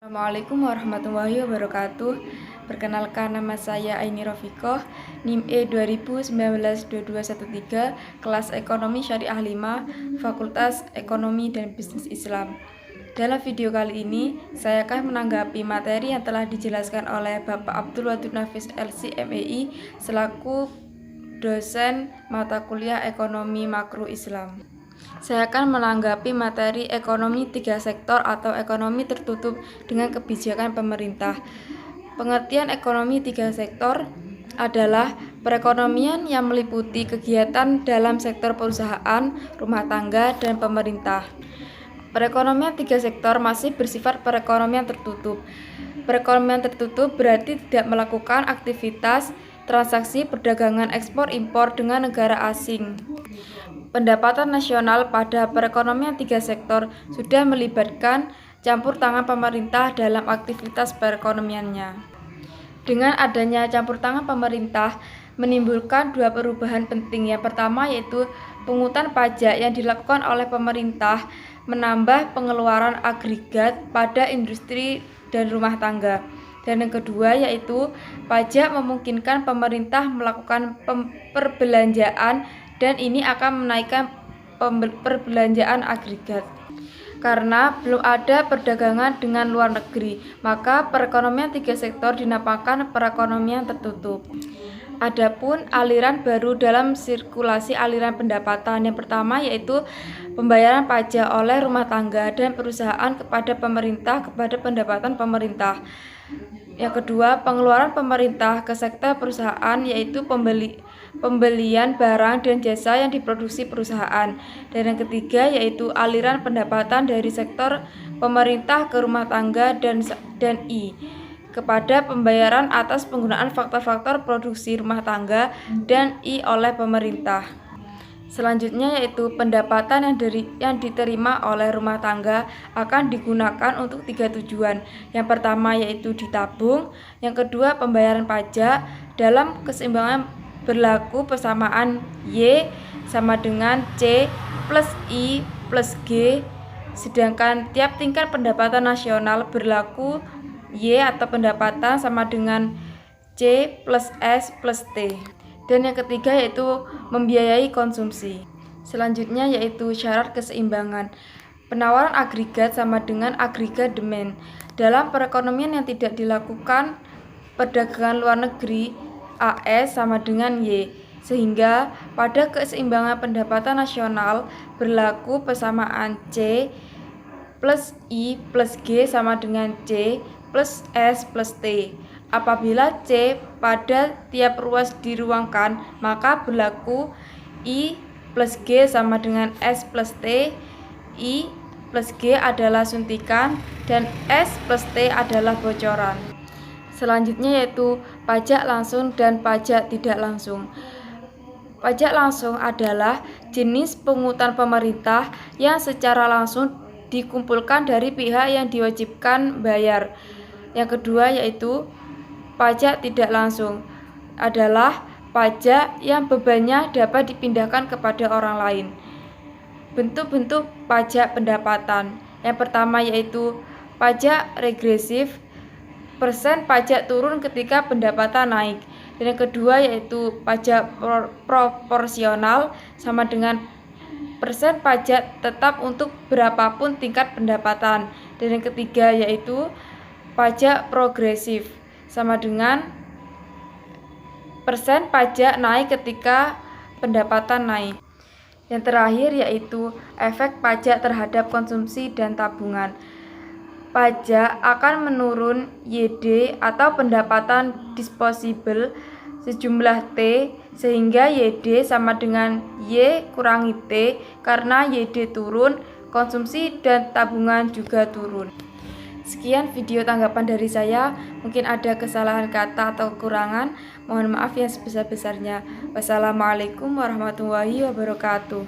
Assalamualaikum warahmatullahi wabarakatuh. Perkenalkan, nama saya Aini Rofikoh, NIM E 2019-2213, kelas Ekonomi Syariah 5, Fakultas Ekonomi dan Bisnis Islam. Dalam video kali ini, saya akan menanggapi materi yang telah dijelaskan oleh Bapak Abdul Wadud Nafis LC MEI selaku dosen mata kuliah Ekonomi Makro Islam. Saya akan menanggapi materi ekonomi tiga sektor atau ekonomi tertutup dengan kebijakan pemerintah. Pengertian ekonomi tiga sektor adalah perekonomian yang meliputi kegiatan dalam sektor perusahaan, rumah tangga, dan pemerintah. Perekonomian tiga sektor masih bersifat perekonomian tertutup. Perekonomian tertutup berarti tidak melakukan aktivitas transaksi perdagangan ekspor-impor dengan negara asing. Pendapatan nasional pada perekonomian tiga sektor sudah melibatkan campur tangan pemerintah dalam aktivitas perekonomiannya. Dengan adanya campur tangan pemerintah menimbulkan dua perubahan penting. Yang pertama yaitu pungutan pajak yang dilakukan oleh pemerintah menambah pengeluaran agregat pada industri dan rumah tangga. Dan yang kedua yaitu pajak memungkinkan pemerintah melakukan perbelanjaan dan ini akan menaikkan perbelanjaan agregat. Karena belum ada perdagangan dengan luar negeri, maka perekonomian tiga sektor dinamakan perekonomian tertutup. Adapun aliran baru dalam sirkulasi aliran pendapatan, yang pertama yaitu pembayaran pajak oleh rumah tangga dan perusahaan kepada pemerintah kepada pendapatan pemerintah. Yang kedua, pengeluaran pemerintah ke sektor perusahaan yaitu pembelian barang dan jasa yang diproduksi perusahaan. Dan yang ketiga yaitu aliran pendapatan dari sektor pemerintah ke rumah tangga dan I kepada pembayaran atas penggunaan faktor-faktor produksi rumah tangga dan I oleh pemerintah. Selanjutnya yaitu pendapatan yang diterima oleh rumah tangga akan digunakan untuk tiga tujuan. Yang pertama yaitu ditabung, yang kedua pembayaran pajak. Dalam keseimbangan berlaku persamaan Y sama dengan C plus I plus G, sedangkan tiap tingkat pendapatan nasional berlaku Y atau pendapatan sama dengan C plus S plus T. Dan yang ketiga yaitu membiayai konsumsi. Selanjutnya yaitu syarat keseimbangan. Penawaran agregat sama dengan agregat demand. Dalam perekonomian yang tidak dilakukan perdagangan luar negeri, AS sama dengan Y. Sehingga pada keseimbangan pendapatan nasional berlaku persamaan C plus I plus G sama dengan C plus S plus T. Apabila C pada tiap ruas diruangkan, maka berlaku I plus G sama dengan S plus T. I plus G adalah suntikan dan S plus T adalah bocoran. Selanjutnya yaitu pajak langsung dan pajak tidak langsung. Pajak langsung adalah jenis pungutan pemerintah yang secara langsung dikumpulkan dari pihak yang diwajibkan bayar. Yang kedua yaitu pajak tidak langsung adalah pajak yang bebannya dapat dipindahkan kepada orang lain. Bentuk-bentuk pajak pendapatan. Yang pertama yaitu pajak regresif, persen pajak turun ketika pendapatan naik. Dan yang kedua yaitu pajak proporsional sama dengan persen pajak tetap untuk berapapun tingkat pendapatan. Dan yang ketiga yaitu pajak progresif sama dengan persen pajak naik ketika pendapatan naik. Yang terakhir yaitu efek pajak terhadap konsumsi dan tabungan. Pajak akan menurun YD atau pendapatan disposable sejumlah T sehingga YD sama dengan Y kurangi T. Karena YD turun, konsumsi dan tabungan juga turun. Sekian video tanggapan dari saya. Mungkin ada kesalahan kata atau kekurangan. Mohon maaf yang sebesar-besarnya. Wassalamualaikum warahmatullahi wabarakatuh.